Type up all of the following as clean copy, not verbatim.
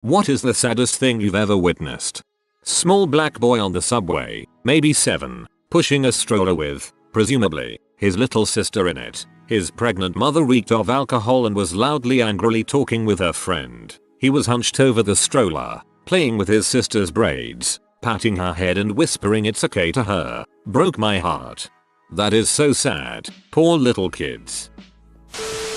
What is the saddest thing you've ever witnessed? Small black boy on the subway, maybe 7, pushing a stroller with, presumably, his little sister in it. His pregnant mother reeked of alcohol and was loudly angrily talking with her friend. He was hunched over the stroller, playing with his sister's braids, patting her head and whispering it's okay to her. Broke my heart. That is so sad. Poor little kids.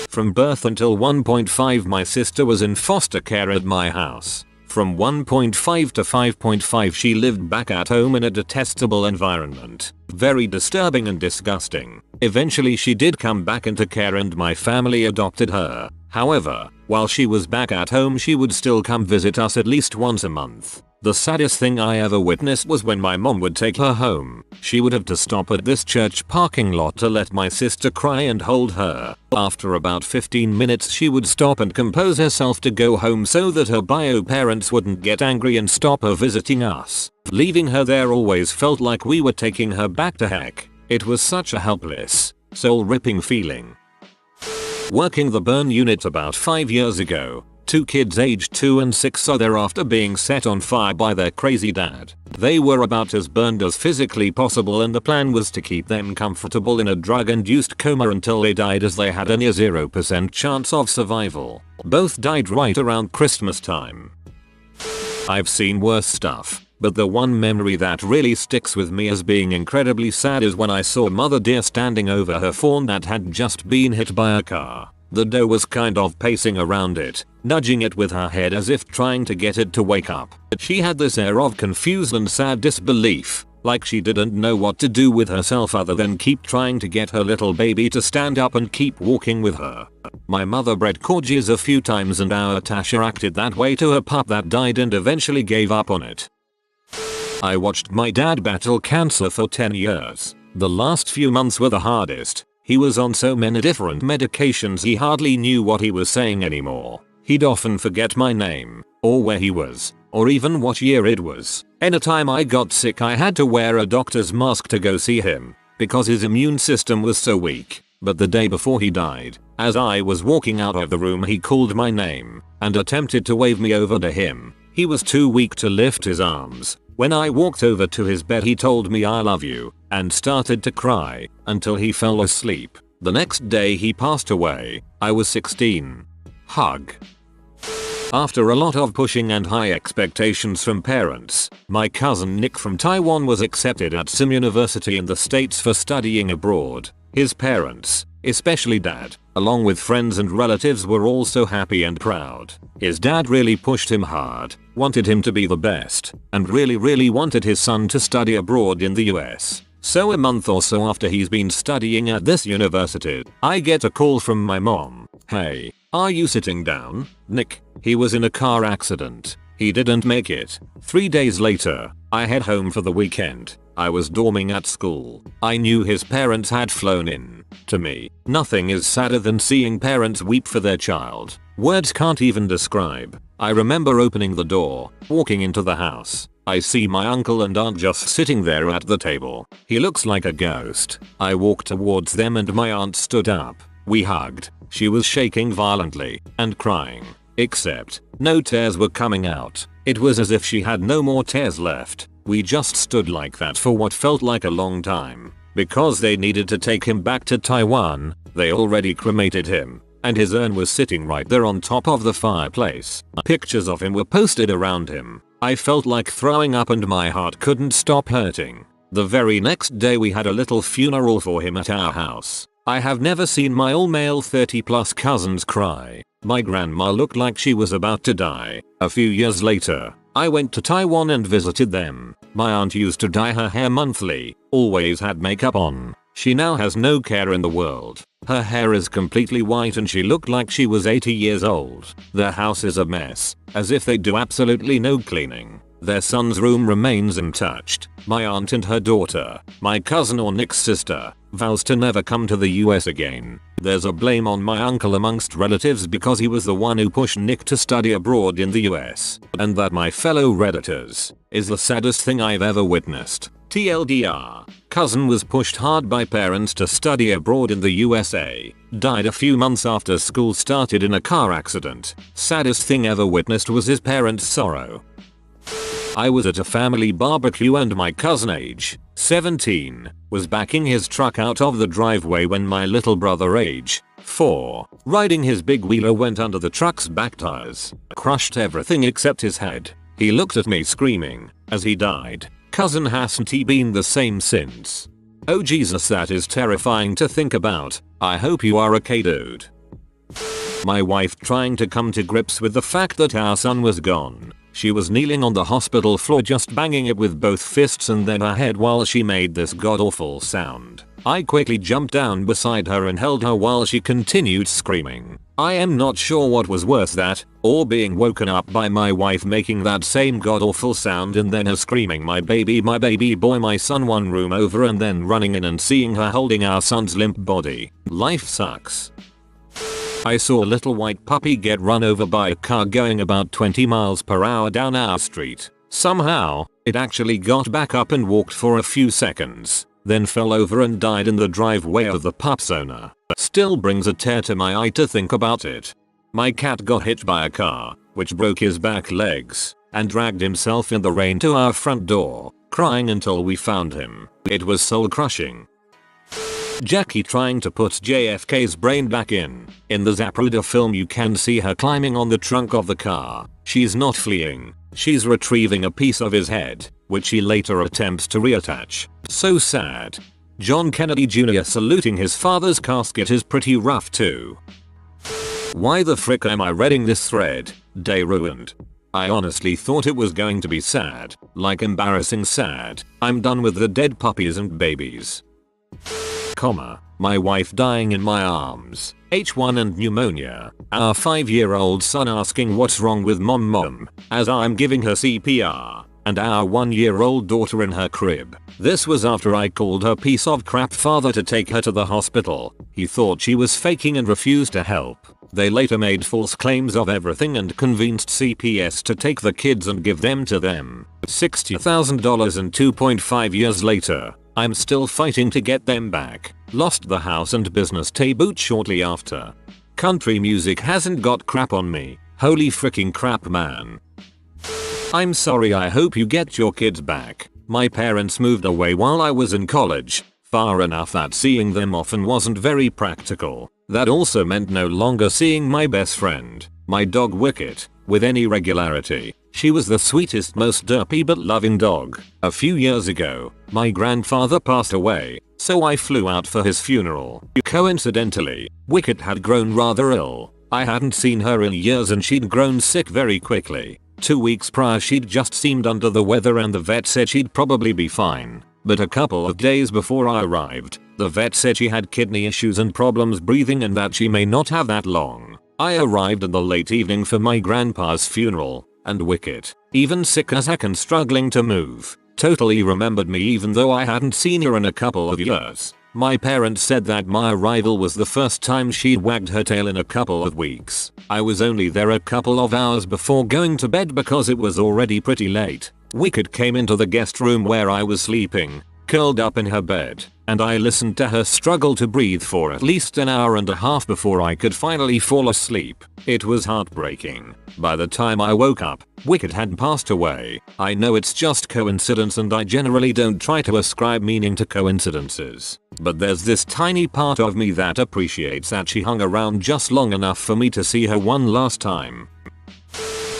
From birth until 1.5 my sister was in foster care at my house. From 1.5 to 5.5 she lived back at home in a detestable environment. Very disturbing and disgusting. Eventually she did come back into care and my family adopted her. However, while she was back at home she would still come visit us at least once a month. The saddest thing I ever witnessed was when my mom would take her home. She would have to stop at this church parking lot to let my sister cry and hold her. After about 15 minutes she would stop and compose herself to go home so that her bio parents wouldn't get angry and stop her visiting us. Leaving her there always felt like we were taking her back to heck. It was such a helpless, soul-ripping feeling. Working the burn unit about 5 years ago. 2 kids aged 2 and 6 saw there after being set on fire by their crazy dad. They were about as burned as physically possible and the plan was to keep them comfortable in a drug-induced coma until they died as they had a near 0% chance of survival. Both died right around Christmas time. I've seen worse stuff, but the one memory that really sticks with me as being incredibly sad is when I saw mother deer standing over her fawn that had just been hit by a car. The doe was kind of pacing around it, nudging it with her head as if trying to get it to wake up. She had this air of confused and sad disbelief, like she didn't know what to do with herself other than keep trying to get her little baby to stand up and keep walking with her. My mother bred corgis a few times and our Tasha acted that way to her pup that died and eventually gave up on it. I watched my dad battle cancer for 10 years. The last few months were the hardest. He was on so many different medications he hardly knew what he was saying anymore. He'd often forget my name, or where he was, or even what year it was. Anytime I got sick I had to wear a doctor's mask to go see him, because his immune system was so weak. But the day before he died, as I was walking out of the room he called my name, and attempted to wave me over to him. He was too weak to lift his arms. When I walked over to his bed he told me I love you, and started to cry, until he fell asleep. The next day he passed away. I was 16. Hug. After a lot of pushing and high expectations from parents, my cousin Nick from Taiwan was accepted at some university in the States for studying abroad. His parents, especially dad, along with friends and relatives were also happy and proud. His dad really pushed him hard, wanted him to be the best, and really wanted his son to study abroad in the US. So a month or so after he's been studying at this university, I get a call from my mom. Hey, are you sitting down? Nick, he was in a car accident. He didn't make it. 3 days later, I head home for the weekend. I was dorming at school. I knew his parents had flown in. To me, nothing is sadder than seeing parents weep for their child. Words can't even describe. I remember opening the door, walking into the house. I see my uncle and aunt just sitting there at the table. He looks like a ghost. I walked towards them and my aunt stood up. We hugged. She was shaking violently and crying. Except, no tears were coming out. It was as if she had no more tears left. We just stood like that for what felt like a long time. Because they needed to take him back to Taiwan, they already cremated him, and his urn was sitting right there on top of the fireplace. Pictures of him were posted around him. I felt like throwing up and my heart couldn't stop hurting. The very next day we had a little funeral for him at our house. I have never seen my all-male 30+ cousins cry. My grandma looked like she was about to die. A few years later, I went to Taiwan and visited them. My aunt used to dye her hair monthly, always had makeup on. She now has no care in the world. Her hair is completely white and she looked like she was 80 years old. Their house is a mess, as if they do absolutely no cleaning. Their son's room remains untouched. My aunt and her daughter, my cousin or Nick's sister, vows to never come to the US again. There's a blame on my uncle amongst relatives because he was the one who pushed Nick to study abroad in the US. And that, my fellow Redditors, is the saddest thing I've ever witnessed. TLDR, cousin was pushed hard by parents to study abroad in the USA. Died a few months after school started in a car accident. Saddest thing ever witnessed was his parents' sorrow. I was at a family barbecue and my cousin, age 17, was backing his truck out of the driveway when my little brother, age 4, riding his big wheeler, went under the truck's back tires, crushed everything except his head. He looked at me screaming as he died. Cousin hasn't he been the same since? Oh Jesus, that is terrifying to think about. I hope you are okay, dude. My wife trying to come to grips with the fact that our son was gone. She was kneeling on the hospital floor just banging it with both fists and then her head while she made this god-awful sound. I quickly jumped down beside her and held her while she continued screaming. I am not sure what was worse, that or being woken up by my wife making that same god-awful sound and then her screaming my baby boy, my son, one room over, and then running in and seeing her holding our son's limp body. Life sucks. I saw a little white puppy get run over by a car going about 20 miles per hour down our street. Somehow, it actually got back up and walked for a few seconds, then fell over and died in the driveway of the pup's owner. Still brings a tear to my eye to think about it. My cat got hit by a car, which broke his back legs, and dragged himself in the rain to our front door, crying until we found him. It was soul crushing. Jackie trying to put JFK's brain back in. In the Zapruder film you can see her climbing on the trunk of the car. She's not fleeing. She's retrieving a piece of his head, which she later attempts to reattach. So sad. John Kennedy Jr. saluting his father's casket is pretty rough too. Why the frick am I reading this thread? Day ruined. I honestly thought it was going to be sad, like embarrassing sad. I'm done with the dead puppies and babies. My wife dying in my arms, H1 and pneumonia, our 5-year-old son asking what's wrong with mom as I'm giving her CPR, and our 1-year-old daughter in her crib. This was after I called her piece of crap father to take her to the hospital. He thought she was faking and refused to help. They later made false claims of everything and convinced CPS to take the kids and give them to them. $60,000 and 2.5 years later, I'm still fighting to get them back. Lost the house and business to boot shortly after. Country music hasn't got crap on me. Holy freaking crap, man. I'm sorry, I hope you get your kids back. My parents moved away while I was in college, far enough that seeing them often wasn't very practical. That also meant no longer seeing my best friend, my dog Wicket, with any regularity. She was the sweetest, most derpy but loving dog. A few years ago, my grandfather passed away, so I flew out for his funeral. Coincidentally, Wicket had grown rather ill. I hadn't seen her in years and she'd grown sick very quickly. 2 weeks prior she'd just seemed under the weather and the vet said she'd probably be fine. But a couple of days before I arrived, the vet said she had kidney issues and problems breathing and that she may not have that long. I arrived in the late evening for my grandpa's funeral, and Wicket, even sick as heck and struggling to move, totally remembered me even though I hadn't seen her in a couple of years. My parents said that my arrival was the first time she'd wagged her tail in a couple of weeks. I was only there a couple of hours before going to bed because it was already pretty late. Wicket came into the guest room where I was sleeping, curled up in her bed, and I listened to her struggle to breathe for at least an hour and a half before I could finally fall asleep. It was heartbreaking. By the time I woke up, Wicket had passed away. I know it's just coincidence and I generally don't try to ascribe meaning to coincidences, but there's this tiny part of me that appreciates that she hung around just long enough for me to see her one last time.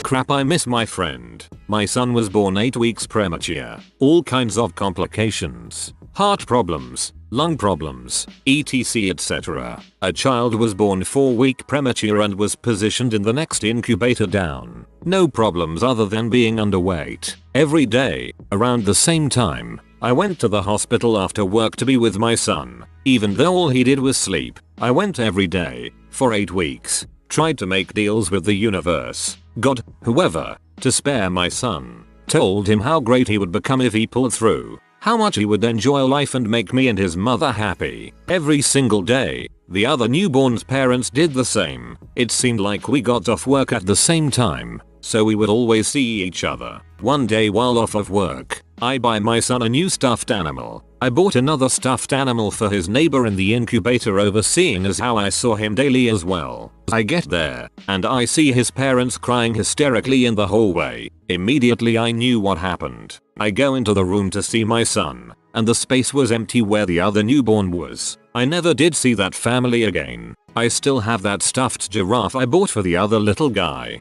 Crap, I miss my friend. My son was born 8 weeks premature. All kinds of complications. Heart problems, lung problems, etc, etc. A child was born 4-week premature and was positioned in the next incubator down. No problems other than being underweight. Every day, around the same time, I went to the hospital after work to be with my son. Even though all he did was sleep, I went every day, for 8 weeks. Tried to make deals with the universe, God, whoever, to spare my son. Told him how great he would become if he pulled through. How much he would enjoy life and make me and his mother happy. Every single day, the other newborn's parents did the same. It seemed like we got off work at the same time, so we would always see each other. One day while off of work, I buy my son a new stuffed animal. I bought another stuffed animal for his neighbor in the incubator, overseeing as how I saw him daily as well. I get there, and I see his parents crying hysterically in the hallway. Immediately I knew what happened. I go into the room to see my son, and the space was empty where the other newborn was. I never did see that family again. I still have that stuffed giraffe I bought for the other little guy.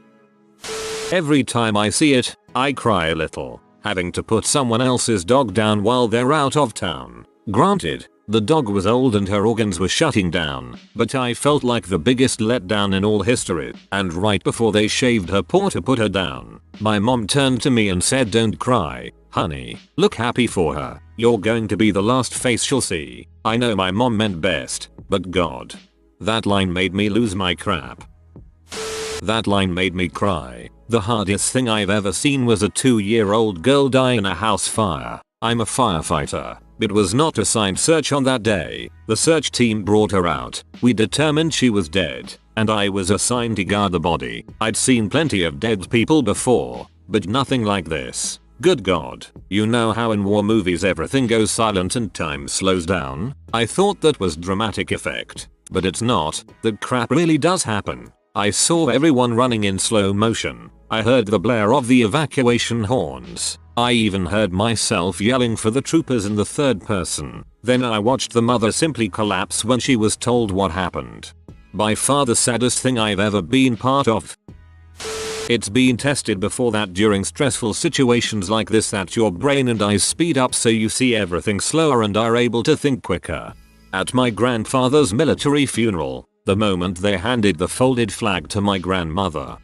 Every time I see it, I cry a little, having to put someone else's dog down while they're out of town. Granted, the dog was old and her organs were shutting down, but I felt like the biggest letdown in all history. And right before they shaved her paw to put her down, my mom turned to me and said, "Don't cry, honey. Look happy for her. You're going to be the last face she'll see." I know my mom meant best, but God. That line made me lose my crap. That line made me cry. The hardest thing I've ever seen was a 2-year-old girl die in a house fire. I'm a firefighter. It was not assigned search on that day. The search team brought her out. We determined she was dead, and I was assigned to guard the body. I'd seen plenty of dead people before, but nothing like this. Good God. You know how in war movies everything goes silent and time slows down? I thought that was dramatic effect, but it's not. That crap really does happen. I saw everyone running in slow motion. I heard the blare of the evacuation horns. I even heard myself yelling for the troopers in the third person. Then I watched the mother simply collapse when she was told what happened. By far the saddest thing I've ever been part of. It's been tested before that during stressful situations like this that your brain and eyes speed up so you see everything slower and are able to think quicker. At my grandfather's military funeral, the moment they handed the folded flag to my grandmother.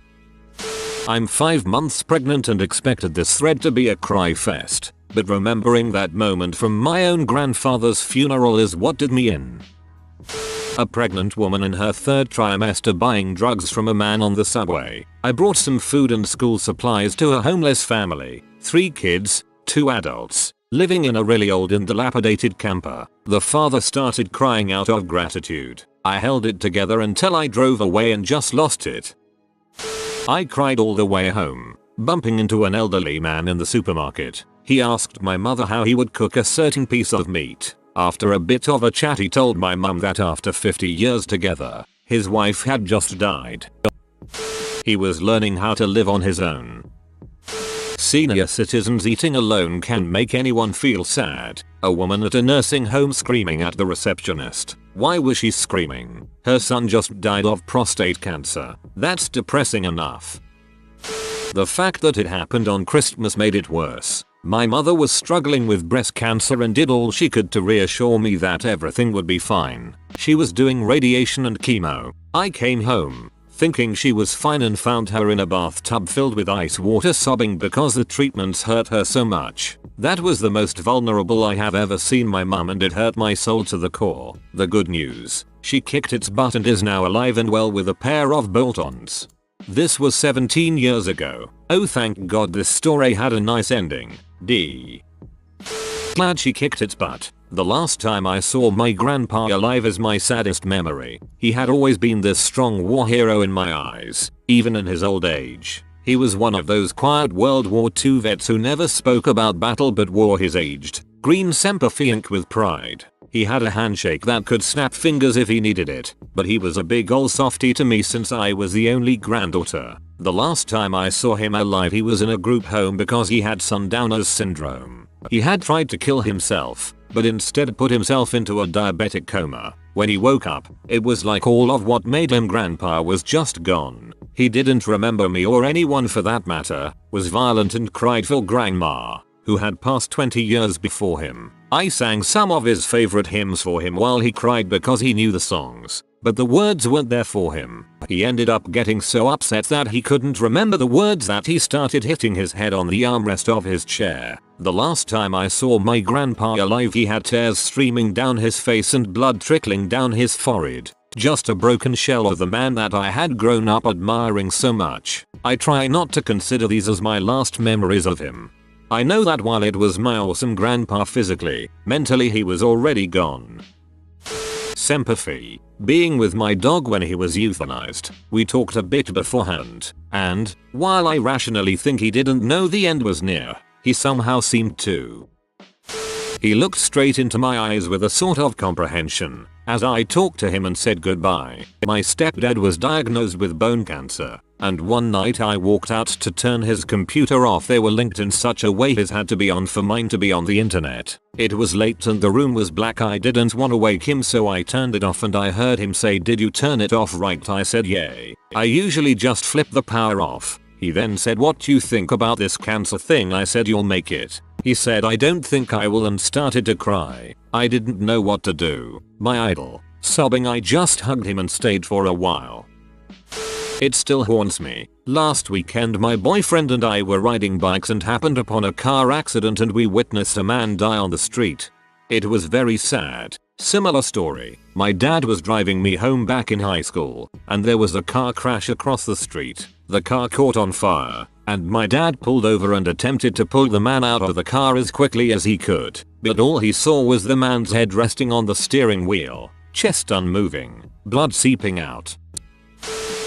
I'm 5 months pregnant and expected this thread to be a cry fest, but remembering that moment from my own grandfather's funeral is what did me in. A pregnant woman in her 3rd trimester buying drugs from a man on the subway. I brought some food and school supplies to a homeless family, 3 kids, 2 adults, living in a really old and dilapidated camper. The father started crying out of gratitude. I held it together until I drove away and just lost it. I cried all the way home, bumping into an elderly man in the supermarket. He asked my mother how he would cook a certain piece of meat. After a bit of a chat he told my mum that after 50 years together, his wife had just died. He was learning how to live on his own. Senior citizens eating alone can make anyone feel sad. A woman at a nursing home screaming at the receptionist. Why was she screaming? Her son just died of prostate cancer. That's depressing enough. The fact that it happened on Christmas made it worse. My mother was struggling with breast cancer and did all she could to reassure me that everything would be fine. She was doing radiation and chemo. I came home, thinking she was fine, and found her in a bathtub filled with ice water sobbing because the treatments hurt her so much. That was the most vulnerable I have ever seen my mum, and it hurt my soul to the core. The good news, she kicked its butt and is now alive and well with a pair of bolt-ons. This was 17 years ago. Oh, thank God this story had a nice ending. Glad she kicked its butt. The last time I saw my grandpa alive is my saddest memory. He had always been this strong war hero in my eyes, even in his old age. He was one of those quiet World War II vets who never spoke about battle but wore his aged green Semper Fiat with pride. He had a handshake that could snap fingers if he needed it, but he was a big ol' softie to me since I was the only granddaughter. The last time I saw him alive he was in a group home because he had Sundowner's syndrome. He had tried to kill himself, but instead put himself into a diabetic coma. When he woke up, it was like all of what made him grandpa was just gone. He didn't remember me or anyone for that matter, was violent and cried for grandma, who had passed 20 years before him. I sang some of his favorite hymns for him while he cried because he knew the songs, but the words weren't there for him. He ended up getting so upset that he couldn't remember the words that he started hitting his head on the armrest of his chair. The last time I saw my grandpa alive he had tears streaming down his face and blood trickling down his forehead. Just a broken shell of the man that I had grown up admiring so much. I try not to consider these as my last memories of him. I know that while it was my awesome grandpa physically, mentally he was already gone. Sympathy. Being with my dog when he was euthanized, we talked a bit beforehand, and, while I rationally think he didn't know the end was near, he somehow seemed to. He looked straight into my eyes with a sort of comprehension as I talked to him and said goodbye. My stepdad was diagnosed with bone cancer, and one night I walked out to turn his computer off. They were linked in such a way his had to be on for mine to be on the internet. It was late and the room was black. I didn't want to wake him, so I turned it off and I heard him say, "Did you turn it off right?" I said, "Yeah. I usually just flip the power off." He then said, "What do you think about this cancer thing?" I said, "You'll make it." He said, "I don't think I will," and started to cry. I didn't know what to do. My idol. Sobbing, I just hugged him and stayed for a while. It still haunts me. Last weekend my boyfriend and I were riding bikes and happened upon a car accident, and we witnessed a man die on the street. It was very sad. Similar story. My dad was driving me home back in high school, and there was a car crash across the street. The car caught on fire, and my dad pulled over and attempted to pull the man out of the car as quickly as he could, but all he saw was the man's head resting on the steering wheel, chest unmoving, blood seeping out.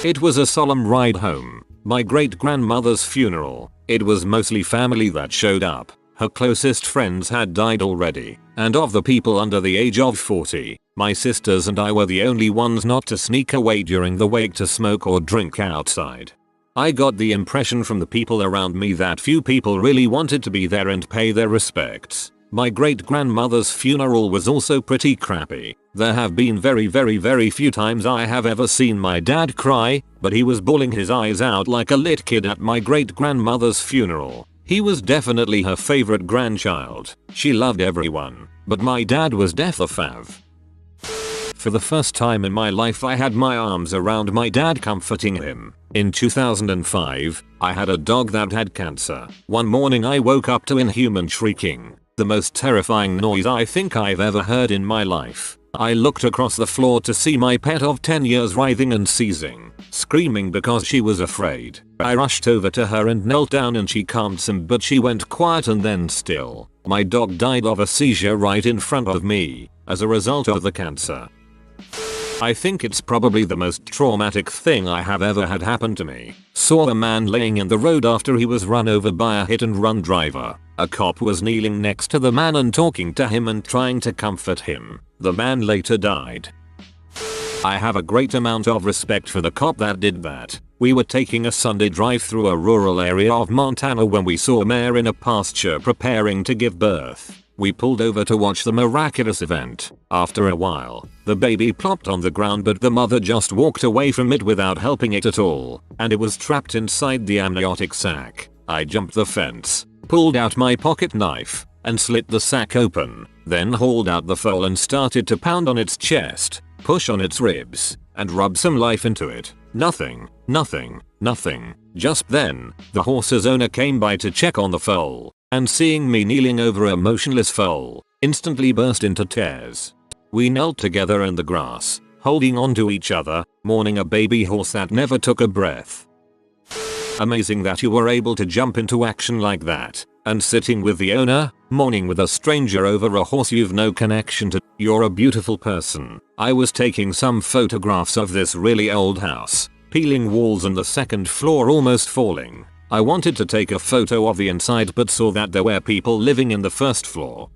It was a solemn ride home. My great-grandmother's funeral. It was mostly family that showed up. Her closest friends had died already, and of the people under the age of 40, my sisters and I were the only ones not to sneak away during the wake to smoke or drink outside. I got the impression from the people around me that few people really wanted to be there and pay their respects. My great-grandmother's funeral was also pretty crappy. There have been very few times I have ever seen my dad cry, but he was bawling his eyes out like a lit kid at my great-grandmother's funeral. He was definitely her favorite grandchild. She loved everyone, but my dad was def a fav. For the first time in my life I had my arms around my dad, comforting him. In 2005, I had a dog that had cancer. One morning I woke up to inhuman shrieking. The most terrifying noise I think I've ever heard in my life. I looked across the floor to see my pet of 10 years writhing and seizing, screaming because she was afraid. I rushed over to her and knelt down and she calmed some, but she went quiet and then still. My dog died of a seizure right in front of me as a result of the cancer. I think it's probably the most traumatic thing I have ever had happen to me. Saw a man laying in the road after he was run over by a hit-and-run driver. A cop was kneeling next to the man and talking to him and trying to comfort him. The man later died. I have a great amount of respect for the cop that did that. We were taking a Sunday drive through a rural area of Montana when we saw a mare in a pasture preparing to give birth. We pulled over to watch the miraculous event. After a while, the baby plopped on the ground, but the mother just walked away from it without helping it at all, and it was trapped inside the amniotic sac. I jumped the fence, pulled out my pocket knife, and slit the sac open, then hauled out the foal and started to pound on its chest, push on its ribs, and rub some life into it. Nothing. Just then, the horse's owner came by to check on the foal, and seeing me kneeling over a motionless foal, instantly burst into tears. We knelt together in the grass, holding on to each other, mourning a baby horse that never took a breath. Amazing that you were able to jump into action like that, and sitting with the owner, mourning with a stranger over a horse you've no connection to. You're a beautiful person. I was taking some photographs of this really old house, peeling walls and the second floor almost falling. I wanted to take a photo of the inside but saw that there were people living in the first floor.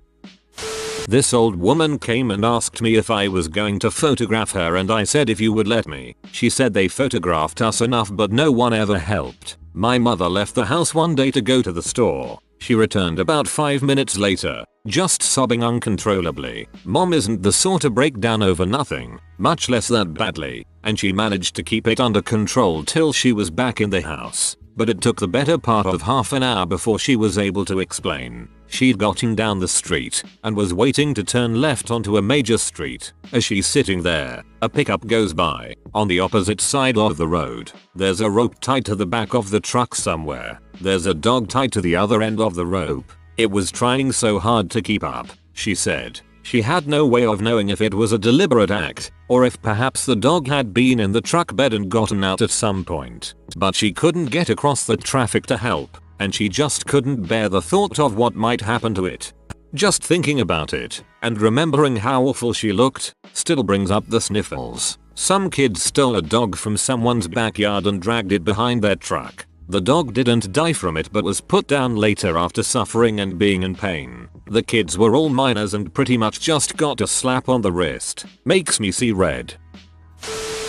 This old woman came and asked me if I was going to photograph her, and I said if you would let me. She said they photographed us enough but no one ever helped. My mother left the house one day to go to the store. She returned about 5 minutes later, just sobbing uncontrollably. Mom isn't the sort to break down over nothing, much less that badly, and she managed to keep it under control till she was back in the house. But it took the better part of half an hour before she was able to explain. She'd gotten down the street and was waiting to turn left onto a major street. As she's sitting there, a pickup goes by. On the opposite side of the road, there's a rope tied to the back of the truck somewhere. There's a dog tied to the other end of the rope. It was trying so hard to keep up, she said. She had no way of knowing if it was a deliberate act, or if perhaps the dog had been in the truck bed and gotten out at some point. But she couldn't get across the traffic to help, and she just couldn't bear the thought of what might happen to it. Just thinking about it, and remembering how awful she looked, still brings up the sniffles. Some kid stole a dog from someone's backyard and dragged it behind their truck. The dog didn't die from it but was put down later after suffering and being in pain. The kids were all minors and pretty much just got a slap on the wrist. Makes me see red.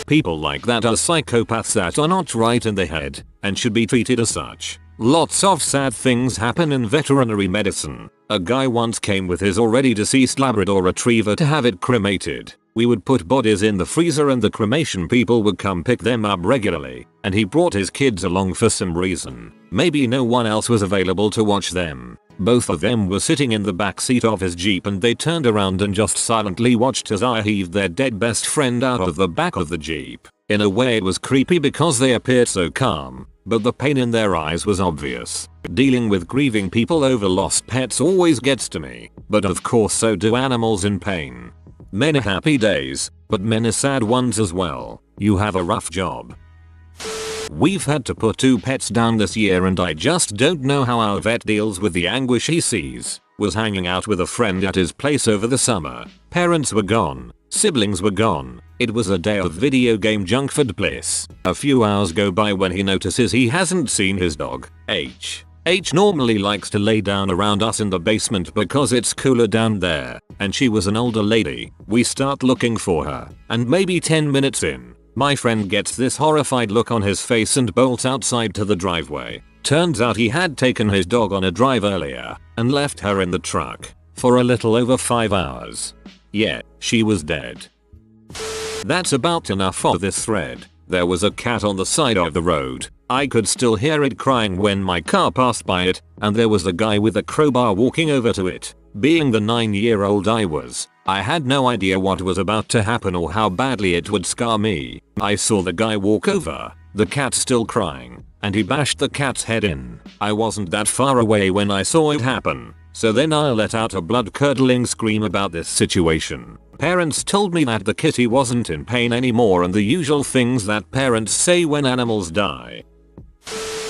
People like that are psychopaths that are not right in the head and should be treated as such. Lots of sad things happen in veterinary medicine. A guy once came with his already deceased Labrador retriever to have it cremated. We would put bodies in the freezer and the cremation people would come pick them up regularly, and he brought his kids along for some reason. Maybe no one else was available to watch them. Both of them were sitting in the back seat of his Jeep and they turned around and just silently watched as I heaved their dead best friend out of the back of the Jeep. In a way it was creepy because they appeared so calm, but the pain in their eyes was obvious. Dealing with grieving people over lost pets always gets to me, but of course so do animals in pain. Many happy days, but many sad ones as well. You have a rough job. We've had to put 2 pets down this year and I just don't know how our vet deals with the anguish he sees. Was hanging out with a friend at his place over the summer. Parents were gone. Siblings were gone. It was a day of video game junkfood bliss. A few hours go by when he notices he hasn't seen his dog, H. H normally likes to lay down around us in the basement because it's cooler down there, and she was an older lady. We start looking for her, and maybe 10 minutes in, my friend gets this horrified look on his face and bolts outside to the driveway. Turns out he had taken his dog on a drive earlier and left her in the truck for a little over 5 hours. Yeah, she was dead. That's about enough for this thread. There was a cat on the side of the road. I could still hear it crying when my car passed by it, and there was a guy with a crowbar walking over to it. Being the 9-year-old I was, I had no idea what was about to happen or how badly it would scar me. I saw the guy walk over, the cat still crying, and he bashed the cat's head in. I wasn't that far away when I saw it happen, so then I let out a blood-curdling scream about this situation. Parents told me that the kitty wasn't in pain anymore and the usual things that parents say when animals die.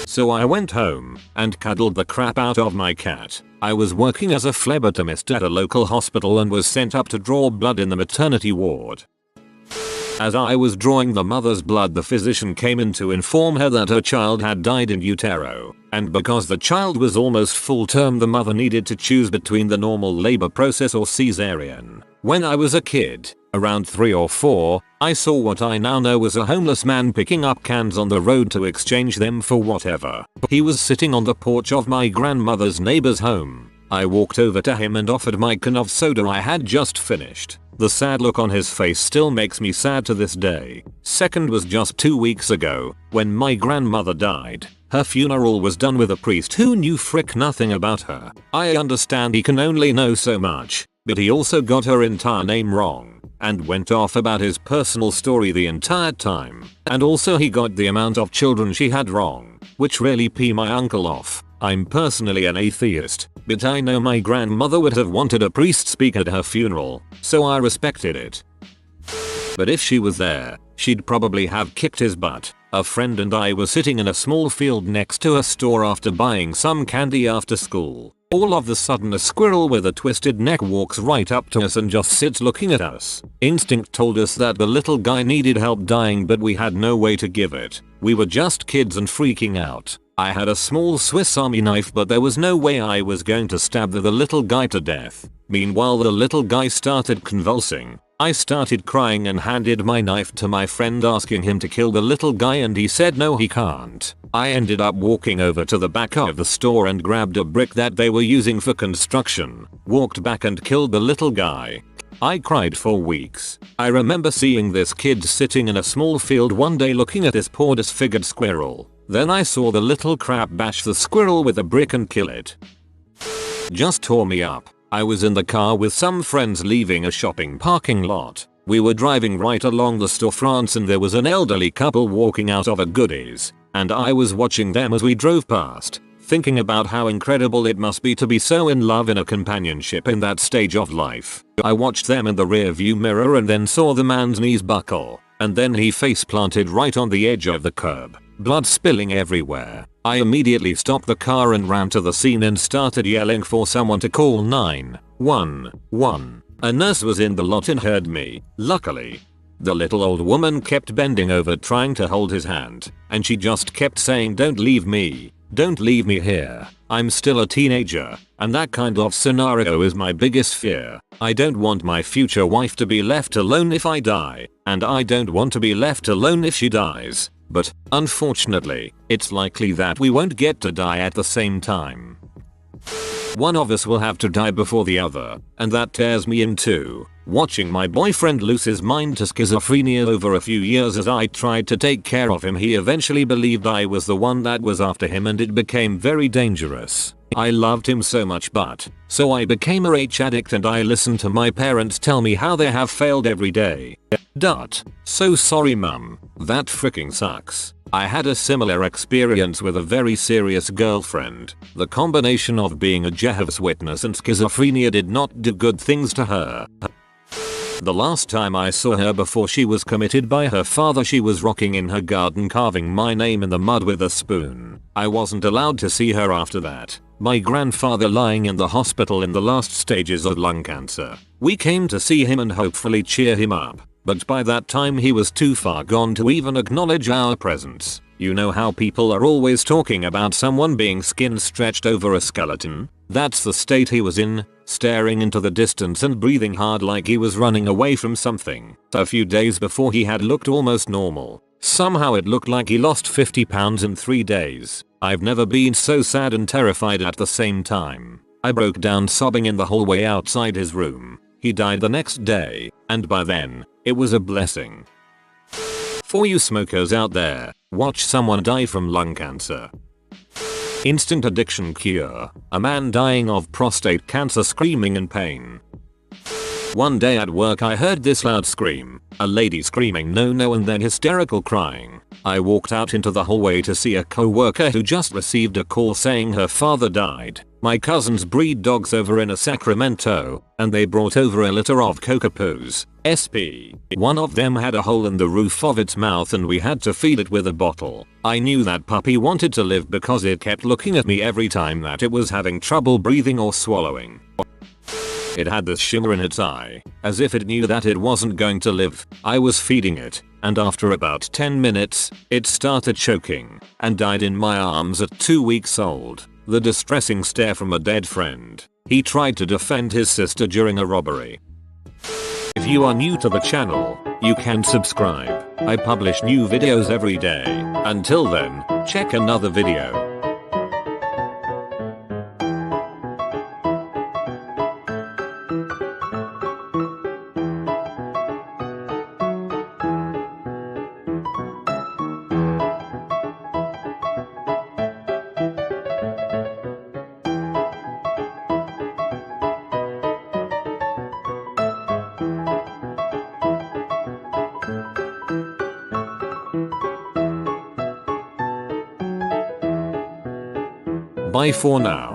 So I went home and cuddled the crap out of my cat. I was working as a phlebotomist at a local hospital and was sent up to draw blood in the maternity ward. As I was drawing the mother's blood, the physician came in to inform her that her child had died in utero, and because the child was almost full term, the mother needed to choose between the normal labor process or cesarean. When I was a kid, around 3 or 4, I saw what I now know was a homeless man picking up cans on the road to exchange them for whatever. He was sitting on the porch of my grandmother's neighbor's home. I walked over to him and offered my can of soda I had just finished. The sad look on his face still makes me sad to this day. Second was just 2 weeks ago, when my grandmother died. Her funeral was done with a priest who knew frick nothing about her. I understand he can only know so much, but he also got her entire name wrong, and went off about his personal story the entire time. And also he got the amount of children she had wrong, which really pissed my uncle off. I'm personally an atheist, but I know my grandmother would have wanted a priest speak at her funeral, so I respected it. But if she was there, she'd probably have kicked his butt. A friend and I were sitting in a small field next to a store after buying some candy after school. All of a sudden a squirrel with a twisted neck walks right up to us and just sits looking at us. Instinct told us that the little guy needed help dying, but we had no way to give it. We were just kids and freaking out. I had a small Swiss Army knife, but there was no way I was going to stab the little guy to death. Meanwhile the little guy started convulsing. I started crying and handed my knife to my friend asking him to kill the little guy, and he said no, he can't. I ended up walking over to the back of the store and grabbed a brick that they were using for construction, walked back and killed the little guy. I cried for weeks. I remember seeing this kid sitting in a small field one day looking at this poor disfigured squirrel. Then I saw the little crap bash the squirrel with a brick and kill it. Just tore me up. I was in the car with some friends leaving a shopping parking lot. We were driving right along the storefronts and there was an elderly couple walking out of a Goodies, and I was watching them as we drove past, thinking about how incredible it must be to be so in love in a companionship in that stage of life. I watched them in the rear view mirror and then saw the man's knees buckle, and then he face planted right on the edge of the curb, blood spilling everywhere. I immediately stopped the car and ran to the scene and started yelling for someone to call 911. A nurse was in the lot and heard me. Luckily, The little old woman kept bending over trying to hold his hand, and she just kept saying, "Don't leave me. Don't leave me here. I'm still a teenager, and that kind of scenario is my biggest fear. I don't want my future wife to be left alone if I die, and I don't want to be left alone if she dies. But, unfortunately, it's likely that we won't get to die at the same time. One of us will have to die before the other, and that tears me in two. Watching my boyfriend lose his mind to schizophrenia over a few years as I tried to take care of him, he eventually believed I was the one that was after him, and it became very dangerous. I loved him so much, but so I became a rage addict, and I listened to my parents tell me how they have failed every day. So sorry mum, that freaking sucks. I had a similar experience with a very serious girlfriend. The combination of being a Jehovah's Witness and schizophrenia did not do good things to her. The last time I saw her before she was committed by her father, she was rocking in her garden carving my name in the mud with a spoon. I wasn't allowed to see her after that. My grandfather lying in the hospital in the last stages of lung cancer. We came to see him and hopefully cheer him up, but by that time he was too far gone to even acknowledge our presence. You know how people are always talking about someone being skin stretched over a skeleton? That's the state he was in, staring into the distance and breathing hard like he was running away from something. A few days before he had looked almost normal. Somehow it looked like he lost 50 pounds in 3 days. I've never been so sad and terrified at the same time. I broke down sobbing in the hallway outside his room. He died the next day, and by then, it was a blessing. For you smokers out there, watch someone die from lung cancer. Instant addiction cure. A man dying of prostate cancer screaming in pain. One day at work I heard this loud scream. A lady screaming no no and then hysterical crying. I walked out into the hallway to see a co-worker who just received a call saying her father died. My cousins breed dogs over in Sacramento, and they brought over a litter of Cockapoo's. SP. One of them had a hole in the roof of its mouth and we had to feed it with a bottle. I knew that puppy wanted to live because it kept looking at me every time that it was having trouble breathing or swallowing. It had this shimmer in its eye, as if it knew that it wasn't going to live. I was feeding it, and after about 10 minutes, it started choking, and died in my arms at 2 weeks old. The distressing stare from a dead friend. He tried to defend his sister during a robbery. If you are new to the channel, you can subscribe. I publish new videos every day. Until then, check another video. Bye for now.